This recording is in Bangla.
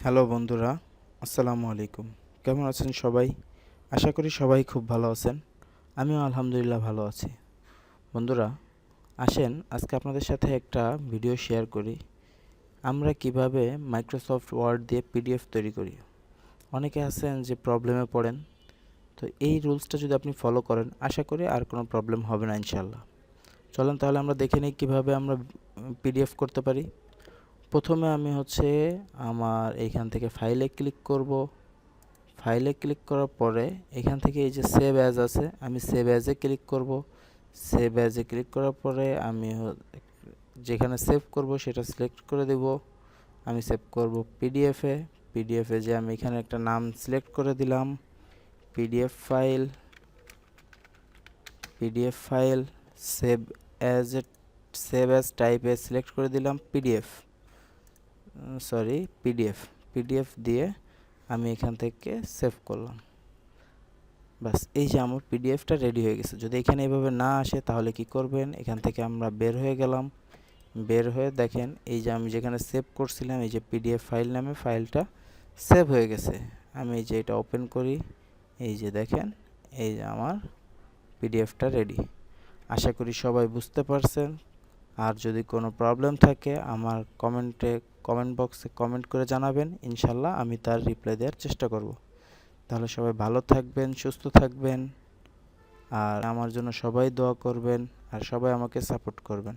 হ্যালো বন্ধুরা, আসসালামু আলাইকুম। কেমন আছেন সবাই? আশা করি সবাই খুব ভালো আছেন। আমিও আলহামদুলিল্লাহ ভালো আছি। বন্ধুরা, আসেন আজকে আপনাদের সাথে একটা ভিডিও শেয়ার করি। আমরা কিভাবে মাইক্রোসফট ওয়ার্ড দিয়ে পিডিএফ তৈরি করি। অনেকে আছেন যে প্রবলেমে পড়েন, তো এই রুলসটা যদি আপনি ফলো করেন, আশা করি আর কোনো প্রবলেম হবে না ইনশাল্লাহ। চলেন তাহলে আমরা দেখে নিই কীভাবে আমরা পিডিএফ করতে পারি। প্রথমে আমি আমার এইখান থেকে ফাইলে ক্লিক করব। ফাইলে ক্লিক করার পরে এখান থেকে এই যে সেভ অ্যাজ আছে, আমি সেভ অ্যাজে ক্লিক করব। সেভ অ্যাজে ক্লিক করার পরে আমি যেখানে সেভ করব সেটা সিলেক্ট করে দেব। আমি সেভ করব পিডিএফে। পিডিএফে যে আমি এখানে একটা নাম সিলেক্ট করে দিলাম, PDF file. PDF file save as save as টাইপে সিলেক্ট করে দিলাম পিডিএফ। পিডিএফ দিয়ে আমি এখান থেকে সেভ করলাম। বাস, এই যে আমার পিডিএফটা রেডি হয়ে গেছে। যদি এখানে এভাবে না আসে তাহলে কি করবেন, এখান থেকে আমরা বের হয়ে গেলাম। বের হয়ে দেখেন এই যে আমি যেখানে সেভ করছিলাম এই যে পিডিএফ ফাইল নামে ফাইলটা সেভ হয়ে গেছে। আমি এই যে এটা ওপেন করি, এই যে দেখেন এই যে আমার পিডিএফটা রেডি। আশা করি সবাই বুঝতে পারছেন। আর যদি কোনো প্রবলেম থাকে আমার কমেন্ট বক্সে কমেন্ট করে জানাবেন, ইনশাল্লাহ আমি তার রিপ্লাই দেওয়ার চেষ্টা করব। তাহলে সবাই ভালো থাকবেন, সুস্থ থাকবেন, আর আমার জন্য সবাই দোয়া করবেন, আর সবাই আমাকে সাপোর্ট করবেন।